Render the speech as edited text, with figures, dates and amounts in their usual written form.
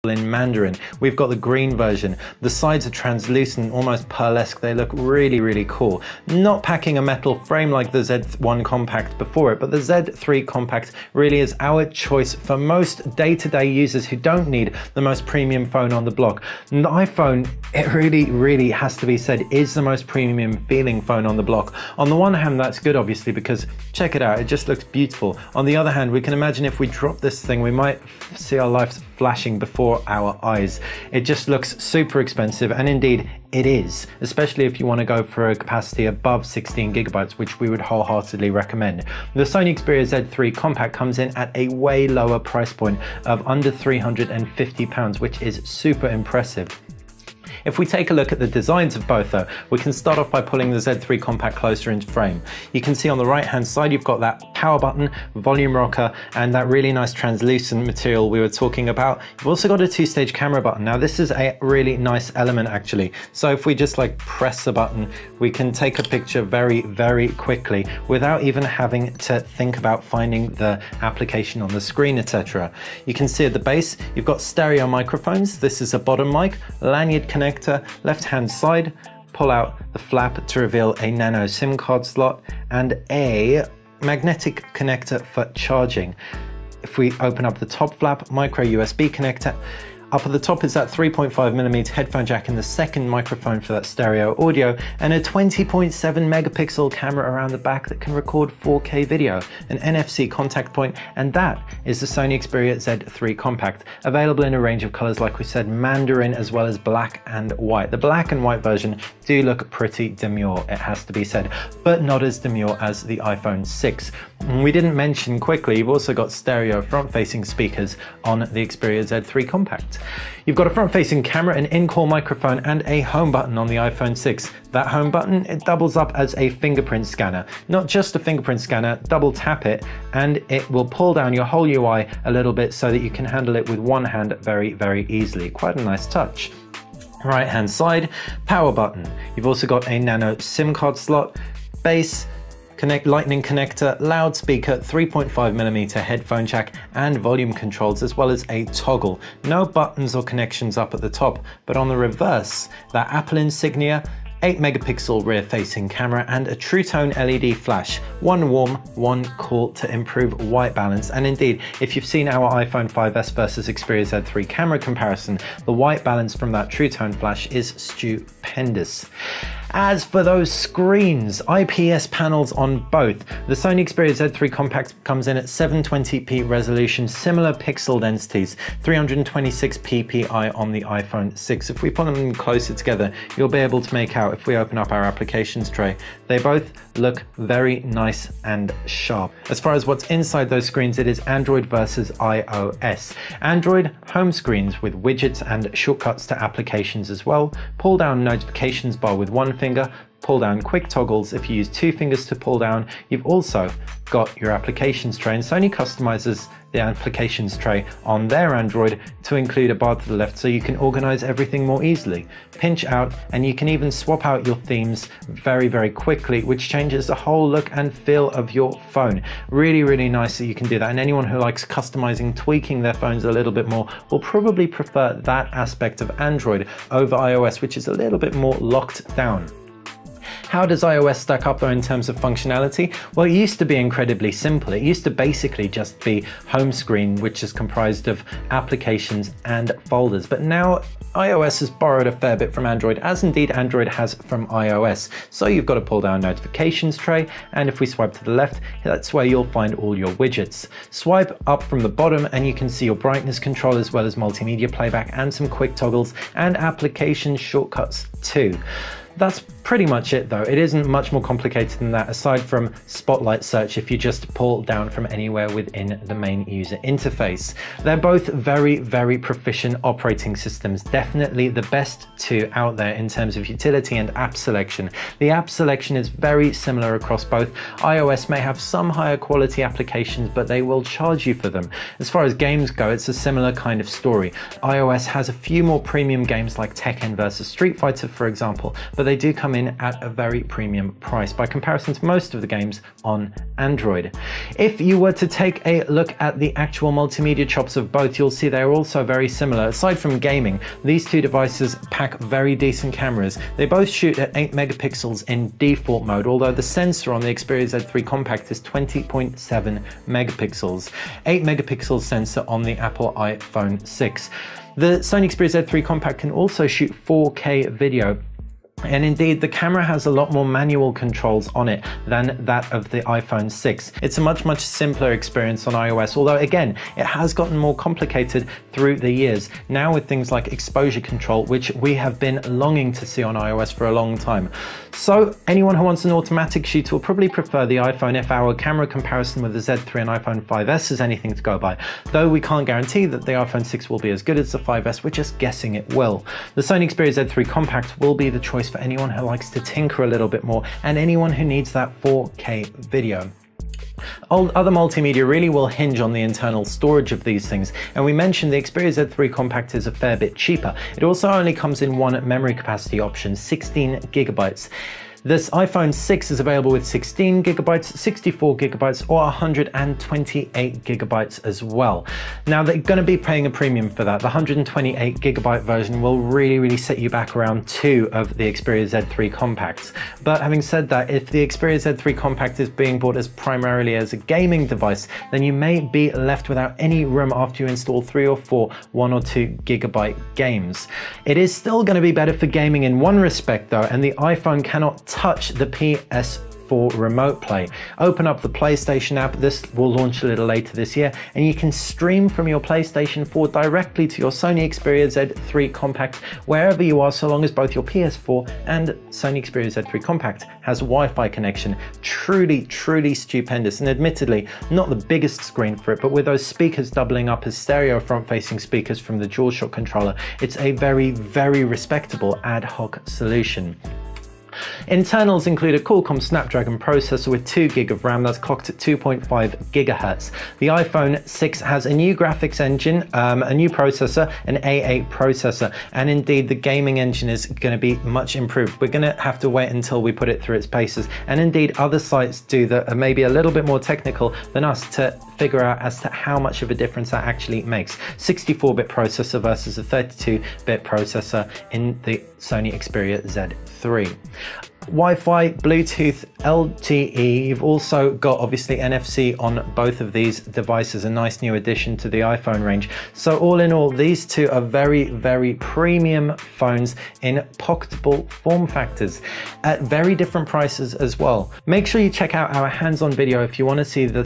in Mandarin. We've got the green version. The sides are translucent, almost pearlesque. They look really, really cool. Not packing a metal frame like the Z1 Compact before it, but the Z3 Compact really is our choice for most day-to-day users who don't need the most premium phone on the block. And the iPhone, it really has to be said, is the most premium feeling phone on the block. On the one hand, that's good, obviously, because check it out, it just looks beautiful. On the other hand, we can imagine if we drop this thing, we might see our lives flashing before our eyes. It just looks super expensive, and indeed it is, especially if you want to go for a capacity above 16 gigabytes, which we would wholeheartedly recommend. The Sony Xperia Z3 Compact comes in at a way lower price point of under £350, which is super impressive. If we take a look at the designs of both though, we can start off by pulling the Z3 Compact closer into frame. You can see on the right hand side you've got that power button, volume rocker, and that really nice translucent material we were talking about. You've also got a two-stage camera button. Now this is a really nice element actually. So if we just like press the button, we can take a picture very quickly without even having to think about finding the application on the screen, etc. You can see at the base you've got stereo microphones. This is a bottom mic, lanyard connector, left hand side, pull out the flap to reveal a nano SIM card slot and a magnetic connector for charging. If we open up the top flap, micro USB connector. Up at the top is that 3.5mm headphone jack and the second microphone for that stereo audio, and a 20.7 megapixel camera around the back that can record 4K video, an NFC contact point, and that is the Sony Xperia Z3 Compact, available in a range of colors, like we said, Mandarin as well as black and white. The black and white version do look pretty demure, it has to be said, but not as demure as the iPhone 6. We didn't mention quickly, you've also got stereo front-facing speakers on the Xperia Z3 Compact. You've got a front-facing camera, an in-call microphone, and a home button on the iPhone 6. That home button, it doubles up as a fingerprint scanner. Not just a fingerprint scanner, double tap it, and it will pull down your whole UI a little bit so that you can handle it with one hand very easily. Quite a nice touch. Right hand side, power button. You've also got a nano SIM card slot, base, lightning connector, loudspeaker, 3.5mm headphone jack, and volume controls, as well as a toggle. No buttons or connections up at the top, but on the reverse, that Apple insignia, 8 megapixel rear facing camera, and a True Tone LED flash. One warm, one cool to improve white balance. And indeed, if you've seen our iPhone 5S versus Xperia Z3 camera comparison, the white balance from that True Tone flash is stupendous. As for those screens, IPS panels on both. The Sony Xperia Z3 Compact comes in at 720p resolution, similar pixel densities, 326 ppi on the iPhone 6. If we put them closer together, you'll be able to make out, if we open up our applications tray, they both look very nice and sharp. As far as what's inside those screens, it is Android versus iOS. Android home screens with widgets and shortcuts to applications as well. Pull down notifications bar with one finger, pull down quick toggles if you use two fingers to pull down. You've also got your applications tray, and Sony customizes the applications tray on their Android to include a bar to the left so you can organize everything more easily. Pinch out, and you can even swap out your themes very quickly, which changes the whole look and feel of your phone. Really nice that you can do that, and anyone who likes customizing, tweaking their phones a little bit more will probably prefer that aspect of Android over iOS, which is a little bit more locked down. How does iOS stack up though in terms of functionality? Well, it used to be incredibly simple. It used to basically just be home screen, which is comprised of applications and folders. But now iOS has borrowed a fair bit from Android, as indeed Android has from iOS. So you've got a pull down notifications tray, and if we swipe to the left, that's where you'll find all your widgets. Swipe up from the bottom and you can see your brightness control as well as multimedia playback and some quick toggles and application shortcuts too. That's pretty much it though. It isn't much more complicated than that, aside from spotlight search if you just pull down from anywhere within the main user interface. They're both very proficient operating systems, definitely the best two out there in terms of utility and app selection. The app selection is very similar across both. iOS may have some higher quality applications, but they will charge you for them. As far as games go, it's a similar kind of story. iOS has a few more premium games like Tekken vs Street Fighter, for example, but they do come in at a very premium price by comparison to most of the games on Android. If you were to take a look at the actual multimedia chops of both, you'll see they're also very similar. Aside from gaming, these two devices pack very decent cameras. They both shoot at 8 megapixels in default mode, although the sensor on the Xperia Z3 Compact is 20.7 megapixels. 8 megapixel sensor on the Apple iPhone 6. The Sony Xperia Z3 Compact can also shoot 4K video. And indeed, the camera has a lot more manual controls on it than that of the iPhone 6. It's a much simpler experience on iOS, although again, it has gotten more complicated through the years. Now with things like exposure control, which we have been longing to see on iOS for a long time. So anyone who wants an automatic shooter will probably prefer the iPhone if our camera comparison with the Z3 and iPhone 5S is anything to go by. Though we can't guarantee that the iPhone 6 will be as good as the 5S, we're just guessing it will. The Sony Xperia Z3 Compact will be the choice for anyone who likes to tinker a little bit more and anyone who needs that 4K video. Other multimedia really will hinge on the internal storage of these things, and we mentioned the Xperia Z3 Compact is a fair bit cheaper. It also only comes in one memory capacity option, 16 gigabytes. This iPhone 6 is available with 16 gigabytes, 64 gigabytes, or 128 gigabytes as well. Now they're going to be paying a premium for that. The 128 gigabyte version will really set you back around 2 of the Xperia Z3 Compacts. But having said that, if the Xperia Z3 Compact is being bought as primarily as a gaming device, then you may be left without any room after you install 3 or 4 1 or 2 gigabyte games. It is still going to be better for gaming in one respect though, and the iPhone cannot touch the PS4 remote play. Open up the PlayStation app, this will launch a little later this year, and you can stream from your PlayStation 4 directly to your Sony Xperia Z3 Compact wherever you are, so long as both your PS4 and Sony Xperia Z3 Compact has Wi-Fi connection. Truly stupendous, and admittedly not the biggest screen for it, but with those speakers doubling up as stereo front-facing speakers from the DualShock controller, it's a very respectable ad hoc solution. Internals include a Qualcomm Snapdragon processor with 2 GB of RAM that's clocked at 2.5 GHz. The iPhone 6 has a new graphics engine, a new processor, an A8 processor, and indeed the gaming engine is going to be much improved. We're going to have to wait until we put it through its paces, and indeed other sites do that are maybe a little bit more technical than us to figure out as to how much of a difference that actually makes. 64-bit processor versus a 32-bit processor in the Sony Xperia Z3. Wi-Fi, Bluetooth, LTE. You've also got obviously NFC on both of these devices, a nice new addition to the iPhone range. So all in all, these two are very premium phones in pocketable form factors at very different prices as well. Make sure you check out our hands-on video if you want to see the